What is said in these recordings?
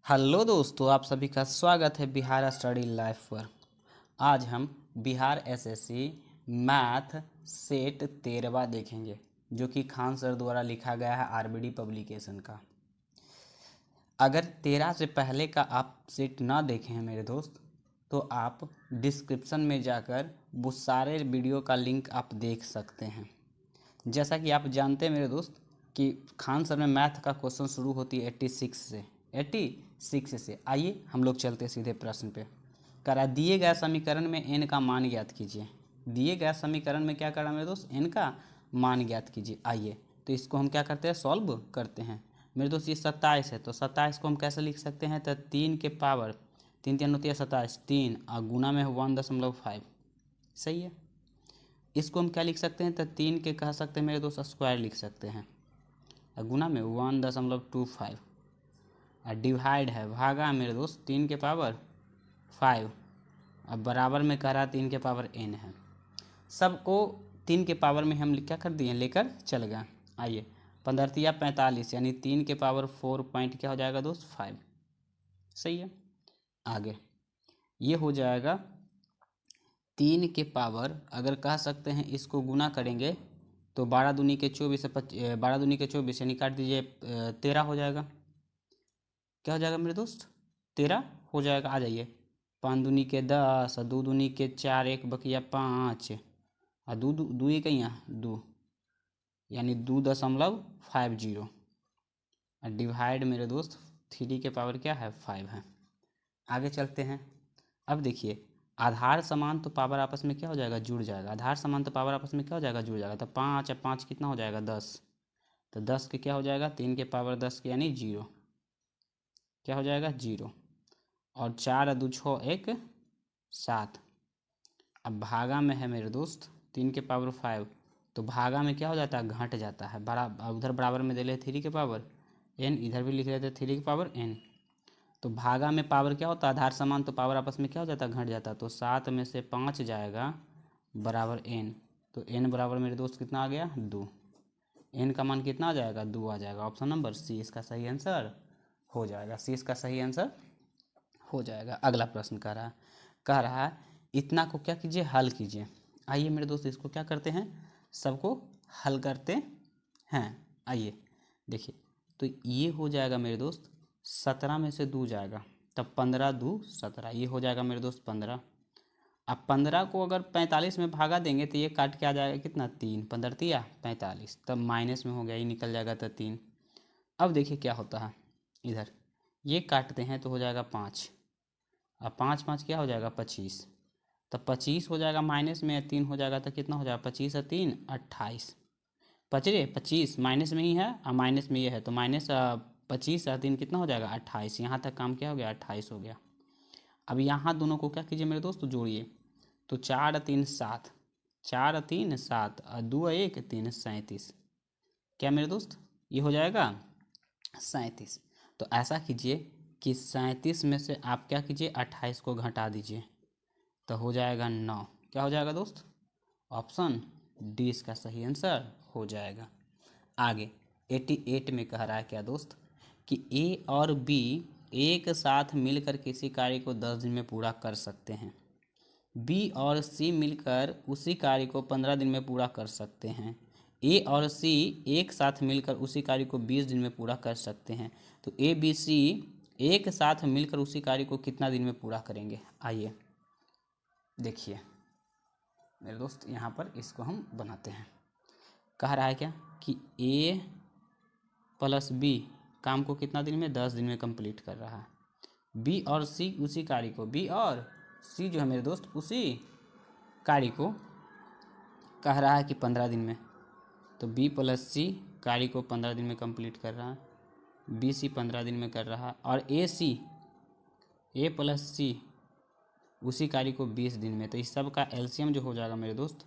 Hello दोस्तों, आप सभी का स्वागत है बिहार स्टडी लाइफ पर। आज हम बिहार एसएससी मैथ सेट 13वां देखेंगे, जो कि खान सर द्वारा लिखा गया है आरबीडी पब्लिकेशन का। अगर 13 से पहले का आप सेट ना देखे हैं मेरे दोस्त, तो आप डिस्क्रिप्शन में जाकर वो सारे वीडियो का लिंक आप देख सकते हैं। जैसा कि आप जानते हैं मेरे दोस्त कि खान सर में मैथ का क्वेश्चन शुरू होती है 86 से। आइए हम लोग चलते सीधे प्रश्न पे। करा दिए गए समीकरण में n का मान ज्ञात कीजिए। दिए गए समीकरण में क्या करा मेरे दोस्त, n का मान ज्ञात कीजिए। आइए तो इसको हम क्या करते हैं, सॉल्व करते हैं। मेरे दोस्त ये 27 है, तो 27 को हम कैसे लिख सकते हैं, तो 3 के पावर 3 होती है 27, 3 और गुना में 1.5। सही है। इसको हम क्या लिख सकते हैं, तो 3 के कह सकते हैं मेरे दोस्त स्क्वायर लिख सकते हैं, और गुना में 1.25। और डिवाइड है, भागा मेरे दोस्त 3 के पावर 5। अब बराबर में कह रहा 3 के पावर n है। सबको 3 के पावर में हम क्या कर दिए, लेकर चल गए। आइए 15 45, यानी 3 के पावर 4 पॉइंट क्या हो जाएगा दोस्त, 5। सही है। आगे ये हो जाएगा 3 के पावर, अगर कह सकते हैं इसको गुना करेंगे तो 12 दूनी के 24 12 दूनी के 24, यानी काट दीजिए 13 हो जाएगा। क्या हो जाएगा मेरे दोस्त, 13 हो जाएगा। आ जाइए 5 दूनी के 10 और 2 दूनी के 4, 1 बकिया 5 और 2 2 एक यहाँ 2, यानी 2.50। और डिवाइड मेरे दोस्त 3 के पावर क्या है, 5 है। आगे चलते हैं। अब देखिए आधार समान तो पावर आपस में क्या हो जाएगा, जुड़ जाएगा। आधार समान तो पावर आपस में क्या हो जाएगा, जुड़ जाएगा। तो 5 और 5 कितना हो जाएगा, 10। तो 10 के क्या हो जाएगा, 3 के पावर 10 के, यानी 0। क्या हो जाएगा, 0। और 4 और 2 6 1 7। अब भागा में है मेरे दोस्त 3 के पावर 5, तो भागा में क्या हो जाता है, घट जाता है। उधर बराबर में दे ले 3 के पावर n, इधर भी लिख लेते 3 के पावर n। तो भागा में पावर क्या होता है, आधार समान तो पावर आपस में क्या हो जाता है, घट जाता है। तो 7 में से 5 जाएगा बराबर n। तो n बराबर मेरे दोस्त कितना आ गया, 2। n का मान कितना आ जाएगा, 2 आ जाएगा। ऑप्शन नंबर सी इसका सही आंसर हो जाएगा। सी इसका सही आंसर हो जाएगा। अगला प्रश्न कह रहा है इतना को क्या कीजिए, हल कीजिए। आइए मेरे दोस्त इसको क्या करते हैं, सबको हल करते हैं। आइए देखिए, तो ये हो जाएगा मेरे दोस्त 17 में से 2 जाएगा, तब 15 2 17, ये हो जाएगा मेरे दोस्त 15। अब 15 को अगर 45 में भागा देंगे तो ये काट के आ जाएगा कितना, 3 15 तिया 45, तब माइनस में हो गया, ये निकल जाएगा तो 3। अब देखिए क्या होता है, इधर ये काटते हैं तो हो जाएगा 5, अब 5 5 क्या हो जाएगा, 25। तब 25 हो जाएगा, माइनस में 3 हो जाएगा तो कितना हो जाएगा, 25 और 3 28। 25 माइनस में ही है और माइनस में ये है, तो माइनस 25 और 3 कितना हो जाएगा, 28। यहाँ तक काम क्या हो गया, 28 हो गया। अब यहाँ दोनों को क्या कीजिए मेरे दोस्त, जोड़िए। तो 4 और 3 7, 4 और 3 7 और 2 और 1 3 37। क्या मेरे दोस्त, ये हो जाएगा 37। तो ऐसा कीजिए कि 37 में से आप क्या कीजिए, 28 को घटा दीजिए, तो हो जाएगा 9। क्या हो जाएगा दोस्त, ऑप्शन डी इसका सही आंसर हो जाएगा। आगे 88 में कह रहा है क्या दोस्त, कि ए और बी एक साथ मिलकर किसी कार्य को 10 दिन में पूरा कर सकते हैं। बी और सी मिलकर उसी कार्य को 15 दिन में पूरा कर सकते हैं। ए और सी एक साथ मिलकर उसी कार्य को 20 दिन में पूरा कर सकते हैं। तो ए बी सी एक साथ मिलकर उसी कार्य को कितना दिन में पूरा करेंगे। आइए देखिए मेरे दोस्त, यहाँ पर इसको हम बनाते हैं। कह रहा है क्या कि ए प्लस बी काम को कितना दिन में, 10 दिन में कंप्लीट कर रहा है। बी और सी उसी कार्य को, बी और सी जो है मेरे दोस्त उसी कार्य को कह रहा है कि 15 दिन में। तो बी प्लस सी कार्य को 15 दिन में कंप्लीट कर रहा है, बी सी 15 दिन में कर रहा है, और ए प्लस सी उसी कार्य को 20 दिन में। तो इस सब का एलसीएम जो हो जाएगा मेरे दोस्त,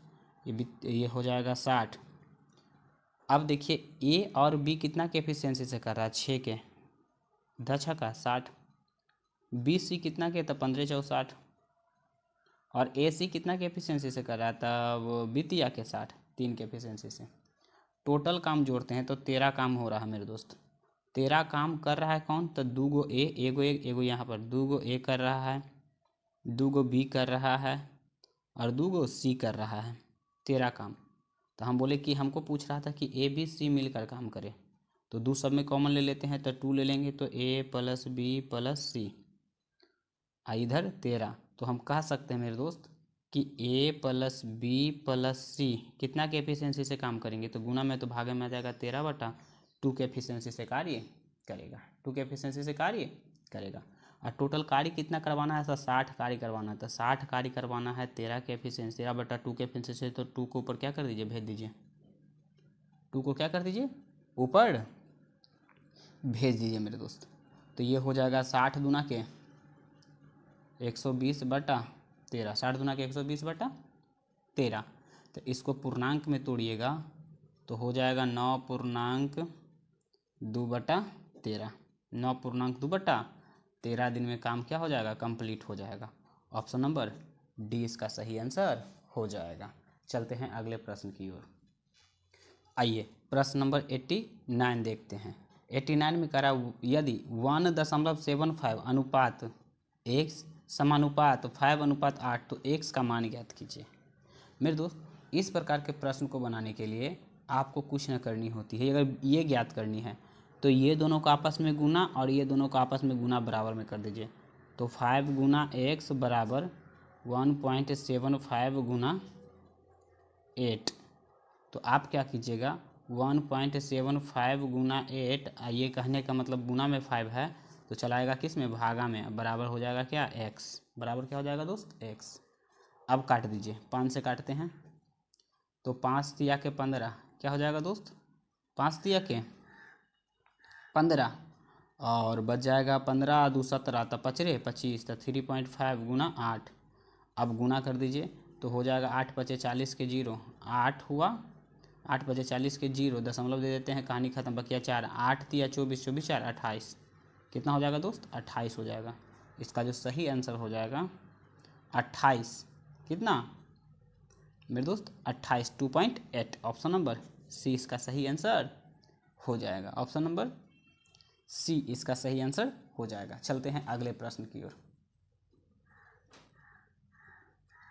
ये हो जाएगा 60। अब देखिए ए और बी कितना के एफिशिएंसी से कर रहा है, 6 के 10 का 60। बी सी कितना के, तो 15 4 60। और ए सी कितना के एफिशिएंसी से कर रहा था, वो बीतिया के 60, 3 के एफिशिएंसी से। टोटल काम जोड़ते हैं तो 13 काम हो रहा है मेरे दोस्त। तेरा काम कर रहा है कौन, तो 2 गो ए, एगो यहाँ पर 2 गो ए कर रहा है, 2 गो बी कर रहा है और 2 गो सी कर रहा है तेरा काम। तो हम बोले कि हमको पूछ रहा था कि ए बी सी मिलकर काम करे, तो 2 सब में कॉमन ले लेते हैं, तो 2 ले लेंगे तो ए प्लस बी प्लस सी, इधर तेरा। तो हम कह सकते हैं मेरे दोस्त कि ए प्लस बी प्लस सी कितना के एफिशिएंसी से काम करेंगे, तो गुना में तो भागे में आ जाएगा 13/2 के एफिशिएंसी से कार्य करेगा, 2 के एफिशिएंसी से कार्य करेगा। और टोटल कार्य कितना करवाना है, सर 60 कार्य करवाना है, तो 60 कार्य करवाना है 13 के एफिशिएंसी, 13/2 के एफिशिएंसी, तो 2 को ऊपर क्या कर दीजिए, भेज दीजिए, 2 को क्या कर दीजिए, ऊपर भेज दीजिए मेरे दोस्त। तो ये हो जाएगा 60 दूना के 120/13, 60 दूना के 120/13। तो इसको पूर्णांक में तोड़िएगा तो हो जाएगा 9.2/13, 9.2/13 दिन में काम क्या हो जाएगा, कंप्लीट हो जाएगा। ऑप्शन नंबर डी इसका सही आंसर हो जाएगा। चलते हैं अगले प्रश्न की ओर। आइए प्रश्न नंबर 89 देखते हैं। 89 में करा यदि 1.75 अनुपात x समानुपात 5/8 तो x का मान ज्ञात कीजिए। मेरे दोस्त इस प्रकार के प्रश्न को बनाने के लिए आपको कुछ न करनी होती है। अगर ये ज्ञात करनी है तो ये दोनों का आपस में गुना और ये दोनों का आपस में गुना बराबर में कर दीजिए। तो 5 गुना x बराबर 1.75 गुना 8। तो आप क्या कीजिएगा 1.75 गुना 8, ये कहने का मतलब गुना में 5 है तो चलाएगा किस में, भागा में, बराबर हो जाएगा क्या, x, बराबर क्या हो जाएगा दोस्त, x। अब काट दीजिए, 5 से काटते हैं तो 5 तिया के 15 क्या हो जाएगा दोस्त, 5 तिया के 15 और बच जाएगा 15 2 17 तो 25 तो 3.5 गुना 8। अब गुना कर दीजिए तो हो जाएगा 8 × 40 के 0, 8 हुआ, 8 × 40 के 0, दशमलव दे देते हैं, कहानी खत्म, बकिया 4, 8 तिया 24, 24 4 28, कितना हो जाएगा दोस्त, 28 हो जाएगा। इसका जो सही आंसर हो जाएगा 28, कितना मेरे दोस्त 28, 2.8। ऑप्शन नंबर सी इसका सही आंसर हो जाएगा, ऑप्शन नंबर सी इसका सही आंसर हो जाएगा। चलते हैं अगले प्रश्न की ओर।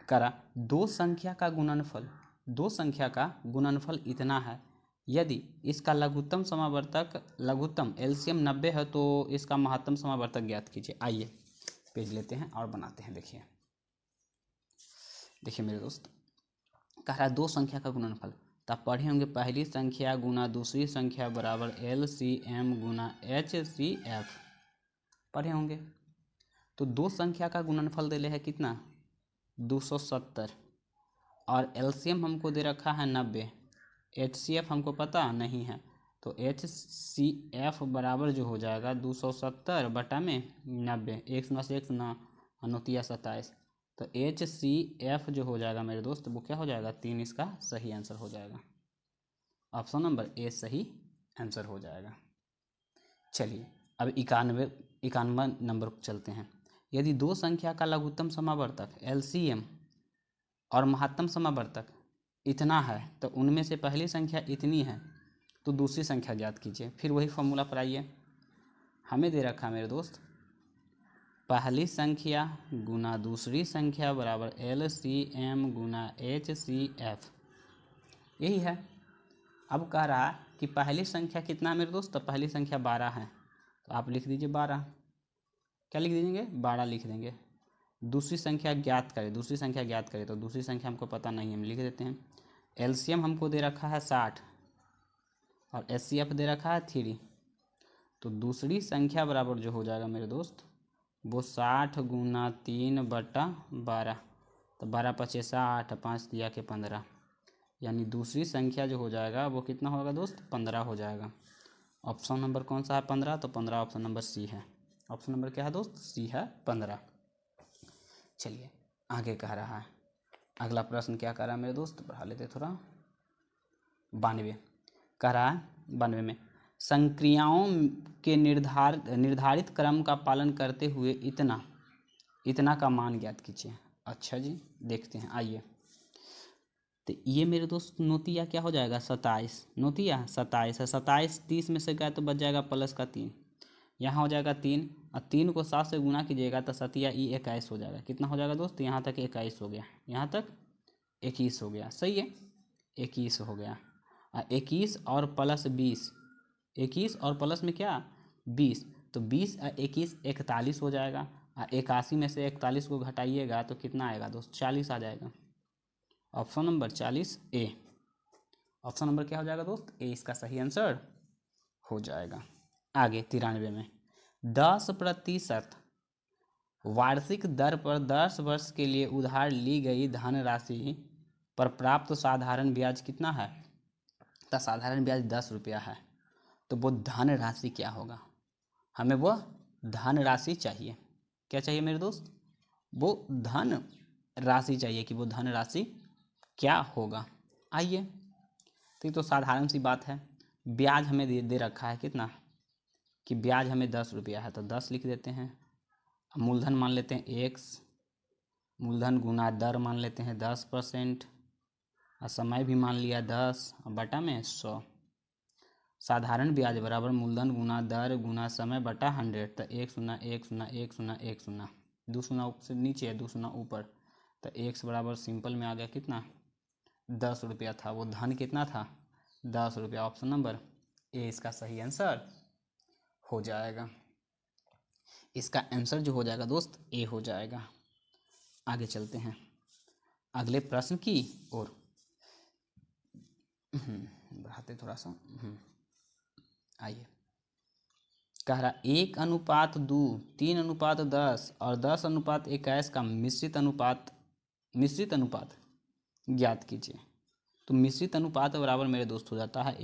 करा दो संख्या का गुणनफल इतना है, यदि इसका लघुत्तम समावर्तक लघुत्तम एलसीएम 90 है तो इसका महत्तम समावर्तक ज्ञात कीजिए। आइए पेज लेते हैं और बनाते हैं। देखिए मेरे दोस्त, कह रहा है दो संख्या का गुणनफल, तो आप पढ़े होंगे पहली संख्या गुना दूसरी संख्या बराबर LCM गुना HCF, पढ़े होंगे। तो दो संख्या का गुणनफल दे है कितना 270 और LCM हमको दे रखा है 90, HCF हमको पता नहीं है, तो HCF बराबर जो हो जाएगा 270 बटा में 90, 1 से 1 9 9 27, तो HCF जो हो जाएगा मेरे दोस्त वो क्या हो जाएगा 3, इसका सही आंसर हो जाएगा। ऑप्शन नंबर ए सही आंसर हो जाएगा। चलिए अब 91 नंबर पर चलते हैं। यदि दो संख्या का लघुत्तम समावर्तक LCM और महत्तम समावर्तक इतना है तो उनमें से पहली संख्या इतनी है तो दूसरी संख्या ज्ञात कीजिए। फिर वही फॉर्मूला पर आइए, हमें दे रखा मेरे दोस्त पहली संख्या गुना दूसरी संख्या बराबर LCM गुना HCF, यही है। अब कह रहा कि पहली संख्या कितना मेरे दोस्त, तो पहली संख्या 12 है, तो आप लिख दीजिए 12, क्या लिख दीजिए 12 लिख देंगे। दूसरी संख्या ज्ञात करें, तो दूसरी संख्या हमको पता नहीं है, हम लिख देते हैं। LCM हमको दे रखा है 60 और HCF दे रखा है 3, तो दूसरी संख्या बराबर जो हो जाएगा मेरे दोस्त वो 60 गुना 3 बटा 12, तो 12 पचे 60, 5 दिया के 15, यानी दूसरी संख्या जो हो जाएगा वो कितना होगा दोस्त 15 हो जाएगा। ऑप्शन नंबर कौन सा है 15, तो 15 ऑप्शन नंबर सी है। ऑप्शन नंबर क्या है दोस्त, सी है 15। चलिए आगे कह रहा है, अगला प्रश्न क्या कह रहा है मेरे दोस्त, बढ़ा लेते थोड़ा। 92 कह रहा है, 92 में संक्रियाओं के निर्धारित क्रम का पालन करते हुए इतना का मान ज्ञात कीजिए। अच्छा जी देखते हैं, आइए तो ये मेरे दोस्त नोतिया क्या हो जाएगा 27, नोतिया 27 है, 27 30 में से गया तो बच जाएगा प्लस का 3, यहाँ हो जाएगा 3 और 3 को 7 से गुना कीजिएगा तो सतिया 21 हो जाएगा। कितना हो जाएगा दोस्त, यहाँ तक 21 हो गया, यहाँ तक 21 हो गया, सही है 21 हो गया। 21 और प्लस 20, 21 और प्लस में क्या 20, तो 20 और 21 41 हो जाएगा। 81 में से 41 को घटाइएगा तो कितना आएगा दोस्त 40 आ जाएगा। ऑप्शन नंबर 40 ए, ऑप्शन नंबर क्या हो जाएगा दोस्त ए इसका सही आंसर हो जाएगा। आगे 93 में 10% वार्षिक दर पर 10 वर्ष के लिए उधार ली गई धनराशि पर प्राप्त साधारण ब्याज कितना है, तो साधारण ब्याज 10 रुपया है। तो वो धनराशि क्या होगा, हमें वो धनराशि चाहिए, क्या चाहिए मेरे दोस्त, वो धन राशि चाहिए कि वो धनराशि क्या होगा। आइए, तो ये तो साधारण सी बात है, ब्याज हमें दे रखा है कितना कि ब्याज हमें 10 रुपया है, तो 10 लिख देते हैं। मूलधन मान लेते हैं x, मूलधन गुना दर मान लेते हैं 10%, और समय भी मान लिया 10 और बटा में 100। साधारण ब्याज बराबर मूलधन गुना दर गुना समय बटा 100, तो 1 शून्य 1 शून्य 1 शून्य 1 शून्य, 2 शून्य से नीचे 2 शून्य ऊपर, तो x बराबर सिंपल में आ गया कितना 10 रुपया था, वो धन कितना था 10 रुपया। ऑप्शन नंबर ए इसका सही आंसर हो जाएगा, इसका आंसर जो हो जाएगा दोस्त ए हो जाएगा। आगे चलते हैं अगले प्रश्न की ओर, बढ़ाते थोड़ा सा, आइए। कह रहा 1:2, 3:10 और 10:21 का मिश्रित अनुपात ज्ञात कीजिए। तो मिश्रित अनुपात बराबर मेरे दोस्त हो जाता है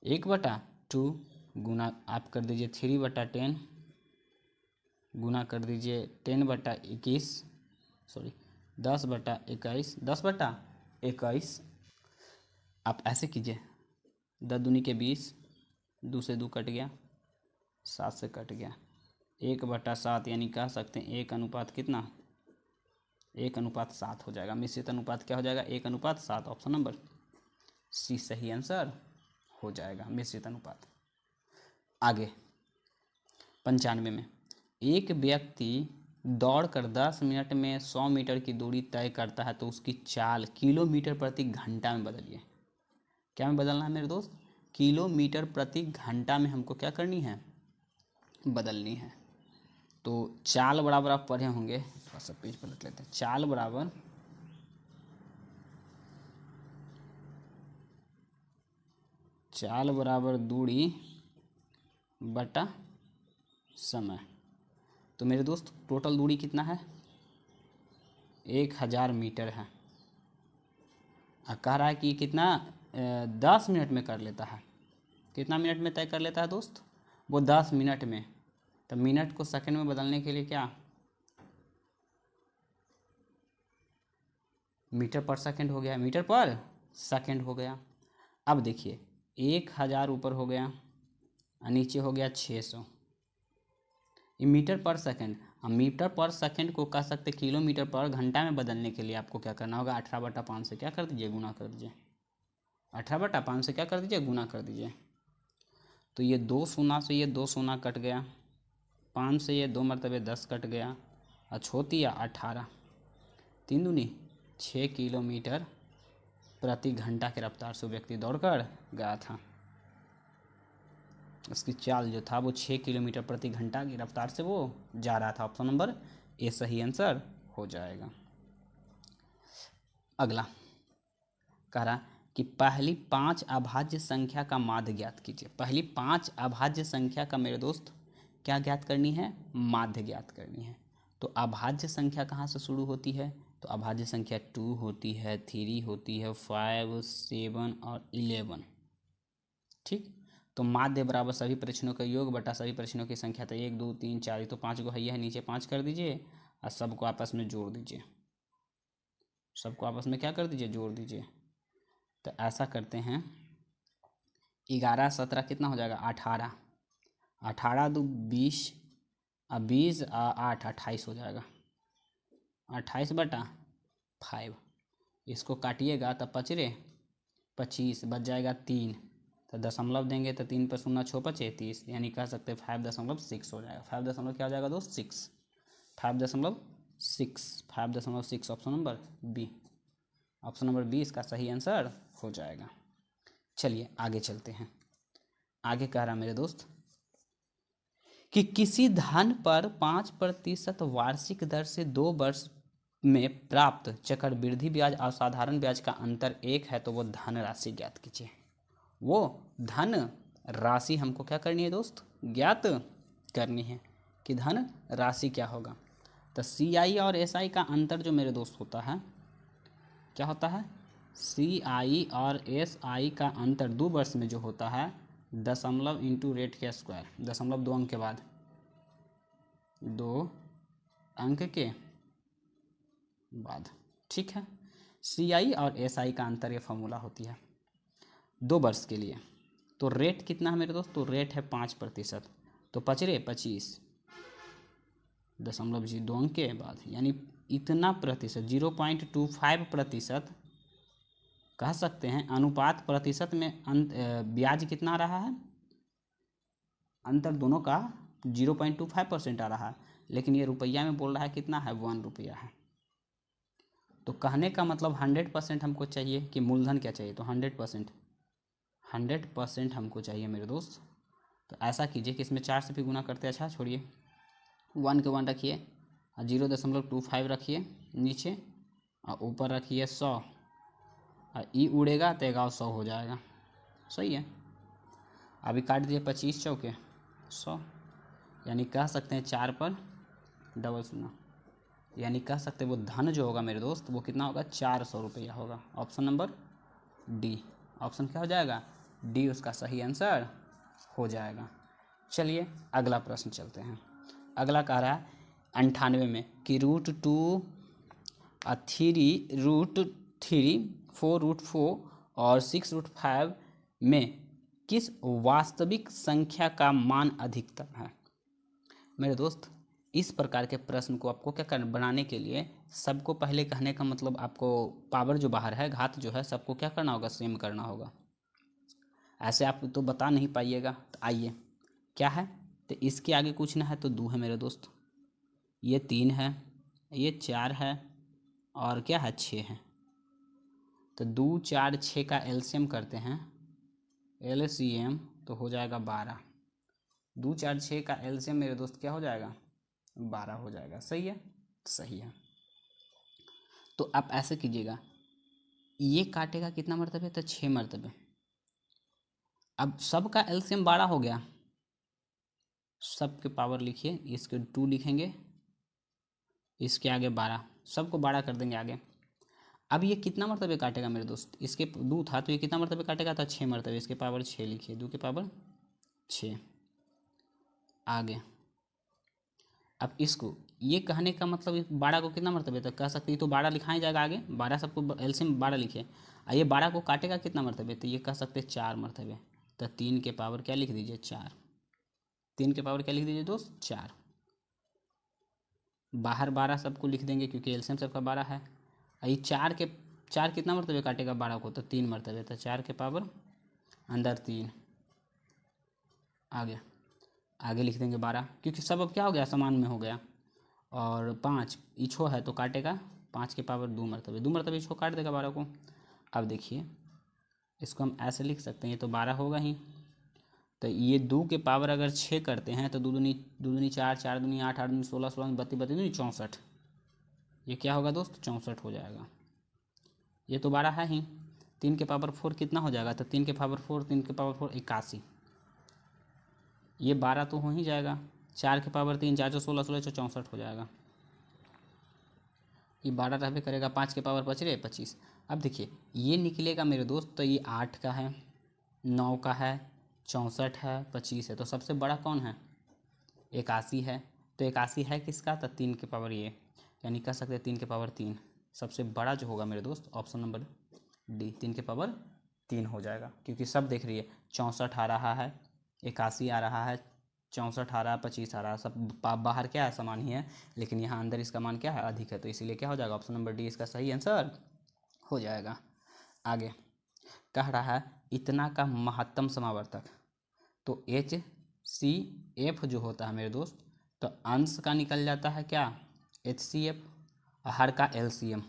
1/2 गुना आप कर दीजिए 3/10 गुना कर दीजिए 10/21, सॉरी 10/21, 10/21 आप ऐसे कीजिए, 10 दूनी के 20, 2 से 2 कट गया, 7 से कट गया, 1/7 यानी कह सकते हैं 1 अनुपात कितना 1:7 हो जाएगा। मिश्रित अनुपात क्या हो जाएगा 1:7, ऑप्शन नंबर सी सही आंसर हो जाएगा मिश्रित अनुपात। आगे 95 में एक व्यक्ति दौड़कर 10 मिनट में 100 मीटर की दूरी तय करता है तो उसकी चाल किलोमीटर प्रति घंटा में बदलिए। क्या में बदलना है मेरे दोस्त, किलोमीटर प्रति घंटा में हमको क्या करनी है बदलनी है। तो चाल बराबर आप पढ़े होंगे, थोड़ा सा पेज पलट लेते हैं। चाल बराबर दूरी बटा समय। तो मेरे दोस्त टोटल दूरी कितना है 1000 मीटर है, कह रहा है कि कितना 10 मिनट में कर लेता है। कितना मिनट में तय कर लेता है दोस्त, वो 10 मिनट में। तो मिनट को सेकंड में बदलने के लिए क्या मीटर पर सेकंड हो गया, मीटर पर सेकंड हो गया। अब देखिए 1000 ऊपर हो गया और नीचे हो गया 600, ये मीटर पर सेकंड। हम मीटर पर सेकंड को कह सकते किलोमीटर पर घंटा में बदलने के लिए आपको क्या करना होगा 18/5 से क्या कर दीजिए गुना कर दीजिए, 18/5 से क्या कर दीजिए गुना कर दीजिए। तो ये 2 शून्य से ये 2 शून्य कट गया, 5 से ये 2 मरतबे 10 कट गया और छोतिया 18, 3 दूनी 6 किलोमीटर प्रति घंटा की रफ्तार से व्यक्ति दौड़कर गया था। उसकी चाल जो था वो 6 किलोमीटर प्रति घंटा की रफ्तार से वो जा रहा था। ऑप्शन नंबर ए सही आंसर हो जाएगा। अगला कह रहा कि पहली 5 अभाज्य संख्या का माध्य ज्ञात कीजिए। पहली 5 अभाज्य संख्या का मेरे दोस्त क्या ज्ञात करनी है माध्य ज्ञात करनी है। तो अभाज्य संख्या कहाँ से शुरू होती है, तो अभाज्य संख्या 2 होती है, 3 होती है, 5, 7 और 11। ठीक, तो माध्य बराबर सभी परीक्षणों का योग बटा सभी परीक्षणों की संख्या। तो 1 2 3 4, तो 5 को है नीचे 5 कर दीजिए और सबको आपस में जोड़ दीजिए, सबको आपस में क्या कर दीजिए जोड़ दीजिए। तो ऐसा करते हैं 11 17 कितना हो जाएगा 18, 18 2 20 और 20 8 28 हो जाएगा, 28/5। इसको काटिएगा तब पचरे 25 बच जाएगा 3, तो दशमलव देंगे तो 3 पर 0 6 पचे 30, यानी कह सकते हैं 5.6 हो जाएगा। 5 दशमलव क्या हो जाएगा दोस्त 6, 5.6 option number B. Option number B इसका सही आंसर हो जाएगा। चलिए आगे चलते हैं। आगे कह रहा मेरे दोस्त कि किसी धन पर 5% वार्षिक दर से 2 वर्ष में प्राप्त चक्रवृद्धि ब्याज और साधारण ब्याज का अंतर 1 है तो वो धन राशि ज्ञात कीजिए। वो धन राशि हमको क्या करनी है दोस्त, ज्ञात करनी है कि धन राशि क्या होगा। तो CI और SI का अंतर जो मेरे दोस्त होता है, क्या होता है, CI और SI का अंतर 2 वर्ष में जो होता है दशमलव इंटू रेट के स्क्वायर, दशमलव 2 अंक के बाद 2 अंक के बाद, ठीक है। CI और SI का अंतर ये फॉर्मूला होती है 2 वर्ष के लिए। तो रेट कितना है मेरे दोस्त, तो रेट है 5%, तो पचरे 25 दशमलव 2 अंक के बाद, यानी इतना प्रतिशत 0.25% कह सकते हैं। अनुपात प्रतिशत में ब्याज कितना आ रहा है, अंतर दोनों का 0.25% आ रहा है, लेकिन ये रुपया में बोल रहा है कितना है 1 रुपया है। तो कहने का मतलब 100% हमको चाहिए कि मूलधन क्या चाहिए, तो 100% हमको चाहिए मेरे दोस्त। तो ऐसा कीजिए कि इसमें 4 से भी गुना करते हैं। अच्छा छोड़िए, 1 के 1 रखिए और 0.25 रखिए नीचे और ऊपर रखिए 100 और ई उड़ेगा तो 100 हो जाएगा, सही है। अभी काट दिए 25 चौके 100, यानी कह सकते हैं 4 पर डबल 0, यानी कह सकते हैं वो धन जो होगा मेरे दोस्त वो कितना होगा 400 रुपया होगा। ऑप्शन नंबर डी, ऑप्शन क्या हो जाएगा डी, उसका सही आंसर हो जाएगा। चलिए अगला प्रश्न चलते हैं। अगला कह रहा है 98 में कि √2 3√3 4√4 और 6√5 में किस वास्तविक संख्या का मान अधिकतम है। मेरे दोस्त इस प्रकार के प्रश्न को आपको क्या करना, बनाने के लिए सबको पहले कहने का मतलब आपको पावर जो बाहर है, घात जो है, सबको क्या करना होगा, सेम करना होगा। ऐसे आप तो बता नहीं पाइएगा। तो आइए क्या है, तो इसके आगे कुछ ना है तो 2 है मेरे दोस्त, ये 3 है, ये 4 है और क्या है 6 है। तो 2 4 6 का एलसीएम करते हैं, LCM तो हो जाएगा 12। 2 4 6 का एलसीएम मेरे दोस्त क्या हो जाएगा 12 हो जाएगा, सही है, सही है। तो आप ऐसे कीजिएगा, ये काटेगा कितना मरतबे, तो 6 मरतबे। अब सब का एलसीएम 12 हो गया, सब के पावर लिखिए, इसके 2 लिखेंगे, इसके आगे 12, सबको 12 कर देंगे आगे। अब ये कितना मरतबे काटेगा मेरे दोस्त, इसके 2 था तो ये कितना मरतबे काटेगा था 6 मरतबे, इसके पावर 6 लिखिए, 2 के पावर 6 आगे। अब इसको ये कहने का मतलब 12 को कितना मरतबे तक कह सकते हैं, तो 12 लिखाया जाएगा आगे, 12 सबको एलसीएम 12 लिखे। ये 12 को काटेगा कितना मरतबे, तो ये कह सकते हैं 4 मरतबे। तो 3 के पावर क्या लिख दीजिए 4, 3 के पावर क्या लिख दीजिए दोस्त 4। बाहर 12 सबको लिख देंगे क्योंकि एलसीएम सबका 12 है। ये 4 कितना मरतबे काटेगा 12 को, तो 3 मरतबे। तो 4 के पावर अंदर 3 आगे लिख देंगे 12, क्योंकि सब अब क्या हो गया समान में हो गया। और 5 इछो है तो काटेगा 5 के पावर 2 मरतबे, 2 मरतबे इछो काट देगा 12 को। अब देखिए इसको हम ऐसे लिख सकते हैं, ये तो 12 होगा ही, तो ये 2 के पावर अगर 6 करते हैं तो 2 दूनी 4, 4 दूनी 8, 8 दूनी 16, 16 32 32 64, ये क्या होगा दोस्त 64 हो जाएगा। ये तो 12 है ही, 3 के पावर 4 कितना हो जाएगा, तो 3 के पावर 4 3 के पावर 4 81, ये 12 तो हो ही जाएगा। 4 के पावर 3 4 16 16 64 हो जाएगा, ये 12 रहबे करेगा। 5 के पावर बच रहे 25। अब देखिए ये निकलेगा मेरे दोस्त, तो ये 8 का है, 9 का है, 64 है, 25 है, तो सबसे बड़ा कौन है 81 है। तो 81 है किसका, तो 3 के पावर ये, यानी कह सकते हैं 3 के पावर 3 सबसे बड़ा जो होगा मेरे दोस्त ऑप्शन नंबर डी, 3 के पावर 3 हो जाएगा। क्योंकि सब देख रही है 64 आ रहा है, 81 आ रहा है, 64 आ रहा है, 25 आ रहा है, सब बाहर क्या है समान ही है, लेकिन यहाँ अंदर इसका मान क्या है अधिक है, तो इसीलिए क्या हो जाएगा ऑप्शन नंबर डी इसका सही आंसर हो जाएगा। आगे कह रहा है इतना का महत्तम समावर्तक, तो HCF जो होता है मेरे दोस्त, तो अंश का निकल जाता है क्या HCF, हर का LCM।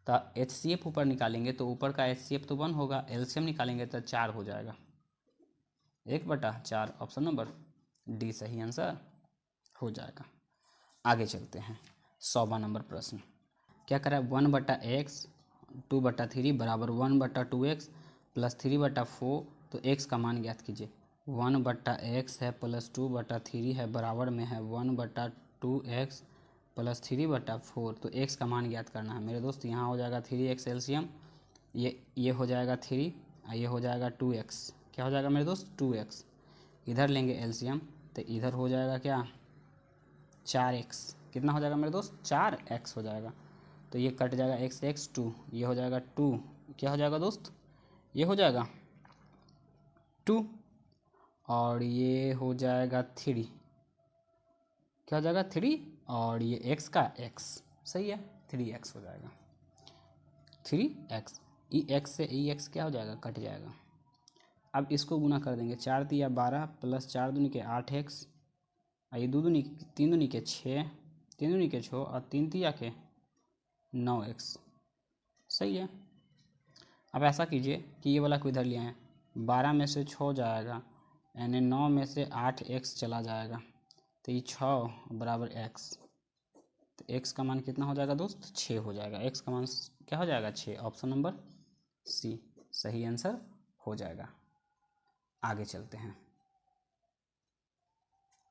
तो HCF ऊपर निकालेंगे तो ऊपर का HCF तो 1 होगा, LCM निकालेंगे तो 4 हो जाएगा, 1/4। ऑप्शन नंबर डी सही आंसर हो जाएगा। आगे चलते हैं 100वां नंबर प्रश्न। क्या करा है 1/x 2/3 बराबर 1/2x प्लस 3/4, तो x का मान ज्ञात कीजिए। 1/x है प्लस 2/3 है बराबर में है 1/2x प्लस 3/4, तो x का मान ज्ञात करना है मेरे दोस्त। यहाँ हो जाएगा 3x एलसीएम, ये हो जाएगा 3 और ये हो जाएगा 2x। क्या हो जाएगा मेरे दोस्त 2x। इधर लेंगे एलसीएम तो इधर हो जाएगा क्या 4x। कितना हो जाएगा मेरे दोस्त 4x हो जाएगा। तो ये कट जाएगा x 2, ये हो जाएगा 2, क्या हो जाएगा दोस्त ये हो जाएगा 2 और ये हो जाएगा 3, क्या हो जाएगा 3 और ये x का x सही है 3x हो जाएगा 3x। x से x क्या हो जाएगा कट जाएगा। अब इसको गुना कर देंगे 4 दिया 12 प्लस 4 दूनी के 8x और ये 3 दूनी के 6, 3 दूनी के 6 और 3 तिया के 9x सही है। अब ऐसा कीजिए कि ये वाला को इधर ले आए, 12 में से 6 जाएगा यानी 9 में से 8x चला जाएगा, तो ये 6 बराबर x, तो x का मान कितना हो जाएगा दोस्त 6 हो जाएगा। x का मान क्या हो जाएगा 6, ऑप्शन नंबर सी सही आंसर हो जाएगा। आगे चलते हैं,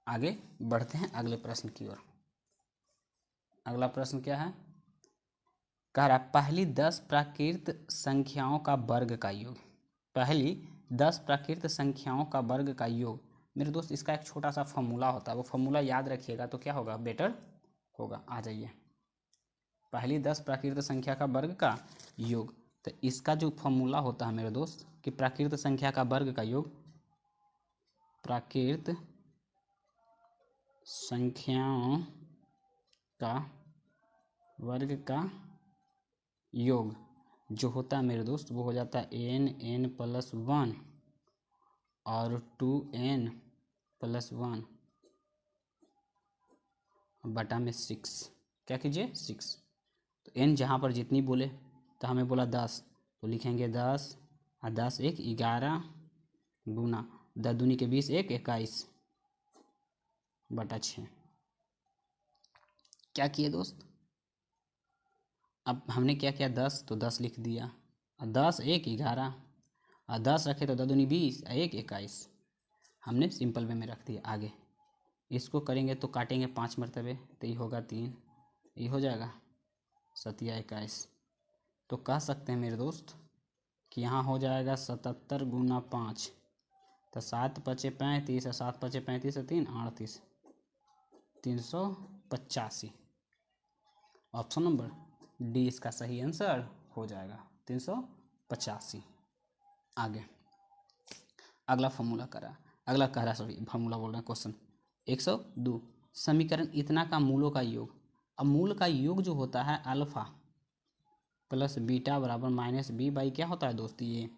आगे बढ़ते हैं अगले प्रश्न की ओर। अगला प्रश्न क्या है, कह रहा पहली 10 प्राकृत संख्याओं का वर्ग का योग। पहली 10 प्राकृत संख्याओं का वर्ग का योग मेरे दोस्त, इसका एक छोटा सा फॉर्मूला होता है, वो फॉर्मूला याद रखिएगा तो क्या होगा बेटर होगा। आ जाइए, पहली 10 प्राकृत संख्या का वर्ग का योग, तो इसका जो फॉर्मूला होता है मेरे दोस्त कि प्राकृत संख्या का वर्ग का योग, प्राकृत संख्याओं का वर्ग का योग जो होता है मेरे दोस्त वो हो जाता है n+1 और 2n+1 बटा में 6। क्या कीजिए 6, तो n जहाँ पर जितनी बोले तो हमें बोला 10, तो लिखेंगे 10 और 10 1 11 गुना 10 दूनी के 20 1 21 बटा 6। क्या किए दोस्त, अब हमने क्या किया 10 तो 10 लिख दिया और 10 1 11 और 10 रखे तो 10 दूनी 20 1 21 हमने सिंपल वे में रख दिया। आगे इसको करेंगे तो काटेंगे 5 मरतबे, तो ये होगा 3, ये हो जाएगा 7 21। तो कह सकते हैं मेरे दोस्त कि यहाँ हो जाएगा 77 गुना 5, तो 7 पचे 35 और 7 पचे 35 और 3 38, 385। ऑप्शन नंबर डी इसका सही आंसर हो जाएगा 385। आगे अगला फॉर्मूला करा, अगला कह रहा सॉरी फॉर्मूला बोल रहा है क्वेश्चन 102 समीकरण इतना का मूलों का योग। अब मूल का योग जो होता है अल्फा प्लस बीटा बराबर माइनस बी बाई क्या होता है दोस्त ये,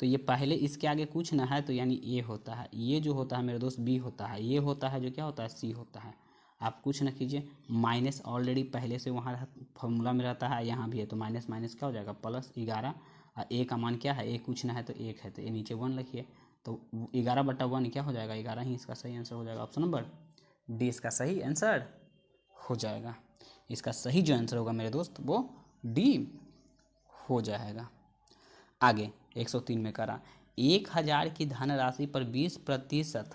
तो ये पहले इसके आगे कुछ ना है तो यानी ए होता है, ये जो होता है मेरे दोस्त बी होता है, ये होता है जो क्या होता है सी होता है। आप कुछ ना कीजिए, माइनस ऑलरेडी पहले से वहाँ फॉर्मूला में रहता है, यहाँ भी है, तो माइनस माइनस क्या हो जाएगा प्लस 11 और ए का मान क्या है ए कुछ ना है तो 1 है, तो ए नीचे 1 लिखिए, तो 11/1 क्या हो जाएगा 11 ही इसका सही आंसर हो जाएगा। ऑप्शन नंबर डी इसका सही आंसर हो जाएगा। इसका सही जो आंसर होगा मेरे दोस्त वो डी हो जाएगा। आगे 103 में करा 1000 की धनराशि पर 20%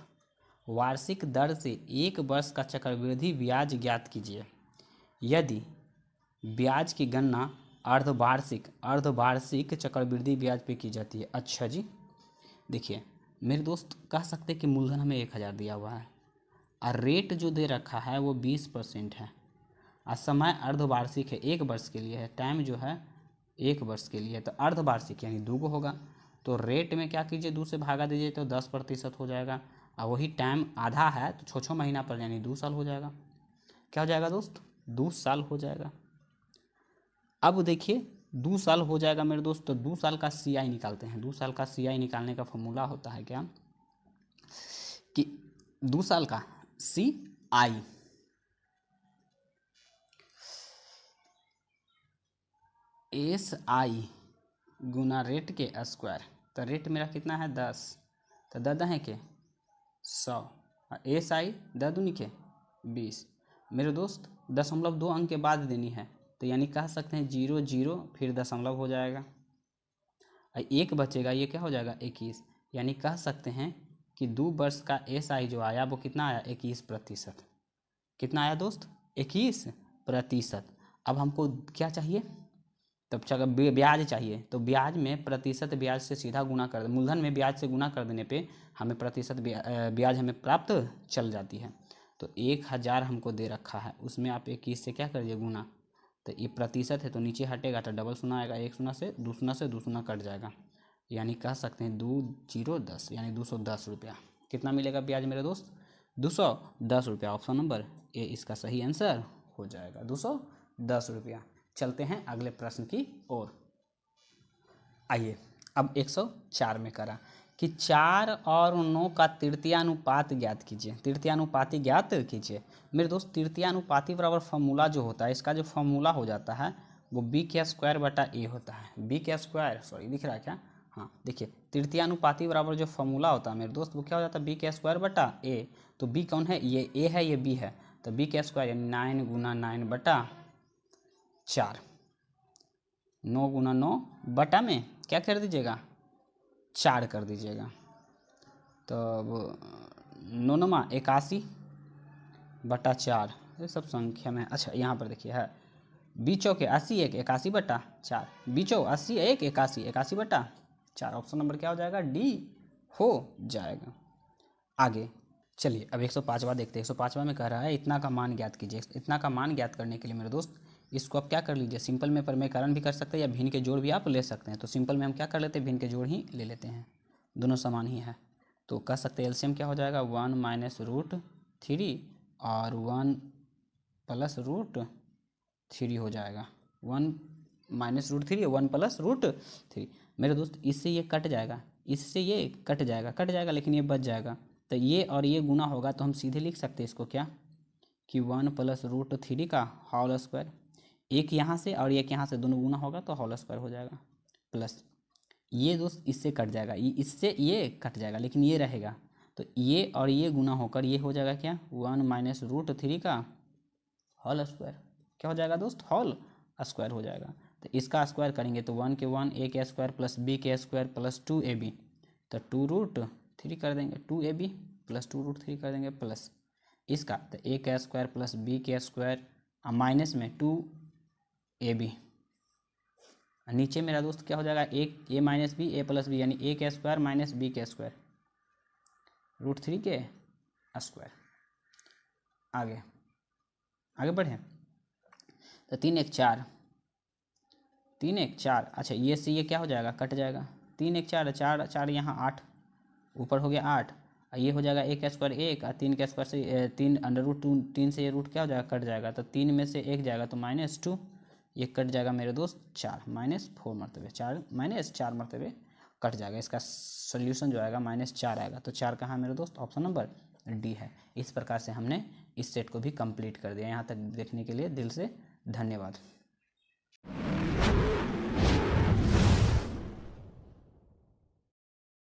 वार्षिक दर से 1 वर्ष का चक्रवृद्धि ब्याज ज्ञात कीजिए। यदि ब्याज की गणना अर्धवार्षिक चक्रवृद्धि ब्याज पे की जाती है। अच्छा जी, देखिए मेरे दोस्त कह सकते हैं कि मूलधन हमें 1000 दिया हुआ है और रेट जो दे रखा है वो 20% है और समय अर्धवार्षिक है, 1 वर्ष के लिए है, टाइम जो है 1 वर्ष के लिए है, तो अर्धवार्षिक यानी 2 होगा, तो रेट में क्या कीजिए 2 से भागा दीजिए तो 10% हो जाएगा और वही टाइम आधा है तो 6 महीना पर यानी 2 साल हो जाएगा। क्या हो जाएगा दोस्त 2 साल हो जाएगा। अब देखिए 2 साल हो जाएगा मेरे दोस्त। तो 2 साल का CI निकालते हैं। 2 साल का CI निकालने का फॉर्मूला होता है क्या कि 2 साल का CI SI गुना रेट के स्क्वायर। तो रेट मेरा कितना है 10, तो 10 है के 100, SI 10 दूनी के 20। मेरे दोस्त 0.2 अंक के बाद देनी है, तो यानी कह सकते हैं 0 0 फिर दशमलव हो जाएगा, एक बचेगा, ये क्या हो जाएगा 21। यानी कह सकते हैं कि 2 वर्ष का SI जो आया वो कितना आया 21%। कितना आया दोस्त 21%। अब हमको क्या चाहिए, तब चलो ब्याज चाहिए। तो ब्याज में प्रतिशत ब्याज से सीधा गुना कर दे, मूलधन में ब्याज से गुना कर देने पे हमें प्रतिशत ब्याज हमें प्राप्त चल जाती है। तो 1000 हमको दे रखा है, उसमें आप 21 से क्या करिए गुना, तो ये प्रतिशत है तो नीचे हटेगा तो डबल शून्य आएगा, 1 शून्य से 2 शून्य से 2 शून्य कट जाएगा। यानी कह सकते हैं 2 0 10 यानी 210 रुपया। कितना मिलेगा ब्याज मेरे दोस्त 210 रुपया। ऑप्शन नंबर ए इसका सही आंसर हो जाएगा 210 रुपया। चलते हैं अगले प्रश्न की ओर। आइए अब 104 में करा कि 4 और 9 का तृतीयानुपात ज्ञात कीजिए। तृतीयानुपाती ज्ञात कीजिए। मेरे दोस्त तृतीयानुपाती बराबर फॉर्मूला जो होता है, इसका जो फॉर्मूला हो जाता है वो b² a होता है। b² सॉरी दिख रहा है क्या, हाँ देखिए तृतीयानुपाती बराबर जो फॉर्मूला होता है मेरे दोस्त वो क्या हो जाता है b² a। तो b कौन है, ये a है ये b है, तो b² यानी 9 गुना 9 बटा 4, 9 गुना 9 बटा में क्या कर दीजिएगा 4 कर दीजिएगा। तो 9 9 81 बटा 4, ये सब संख्या में। अच्छा यहाँ पर देखिए है बीचों के 80 1 81 बटा 4, बीचों 80 1 81 81 बटा 4। ऑप्शन नंबर क्या हो जाएगा डी हो जाएगा। आगे चलिए अब 105वां देखते हैं। 105वां में कह रहा है इतना का मान ज्ञात कीजिए। इतना का मान ज्ञात करने के लिए मेरे दोस्त इसको आप क्या कर लीजिए, सिंपल में प्रमेयकरण भी कर सकते हैं या भिन्न के जोड़ भी आप ले सकते हैं। तो सिंपल में हम क्या कर लेते हैं भिन्न के जोड़ ही ले लेते हैं, दोनों समान ही है। तो कह सकते हैं एलसीएम क्या हो जाएगा 1 माइनस रूट 3 और 1 प्लस रूट 3 हो जाएगा। 1 माइनस रूट 3 1 प्लस रूट 3। मेरे दोस्त इससे ये कट जाएगा, इससे ये कट जाएगा लेकिन ये बच जाएगा। तो ये और ये गुना होगा तो हम सीधे लिख सकते हैं इसको क्या कि 1 प्लस रूट 3 का होल स्क्वायर। एक यहाँ से और एक यहाँ से दोनों गुना होगा तो होल स्क्वायर हो जाएगा, प्लस ये दोस्त इससे कट जाएगा, इससे ये कट जाएगा लेकिन ये रहेगा। तो ये और ये गुना होकर ये हो जाएगा क्या 1 माइनस रूट 3 का होल स्क्वायर। क्या हो जाएगा दोस्त होल स्क्वायर हो जाएगा। तो इसका स्क्वायर करेंगे तो 1 के 1 a के स्क्वायर प्लस b के स्क्वायर प्लस 2ab, तो 2 रूट 3 कर देंगे 2ab प्लस 2 रूट 3 कर देंगे प्लस इसका तो a का स्क्वायर प्लस b के स्क्वायर माइनस में 2ab। नीचे मेरा दोस्त क्या हो जाएगा एक a minus B a plus B यानी a का स्क्वायर माइनस b का स्क्वायर रूट 3 के स्क्वायर। आगे बढ़े तो 3 1 4 3 1 4। अच्छा ये से ये क्या हो जाएगा कट जाएगा, 3 1 4 4 4 यहाँ 8 ऊपर हो गया 8, ये हो जाएगा a का स्क्वायर 1 और 3 का स्क्वायर से 3 अंडर रूट 2 3 से ये रूट क्या हो जाएगा कट जाएगा। तो 3 में से 1 जाएगा तो -2, ये कट जाएगा मेरे दोस्त 4 -4 मरतबे 4 -4 मरतबे कट जाएगा। इसका सोल्यूशन जो आएगा -4 आएगा। तो 4 कहाँ मेरे दोस्त ऑप्शन नंबर डी है। इस प्रकार से हमने इस सेट को भी कंप्लीट कर दिया। यहाँ तक देखने के लिए दिल से धन्यवाद।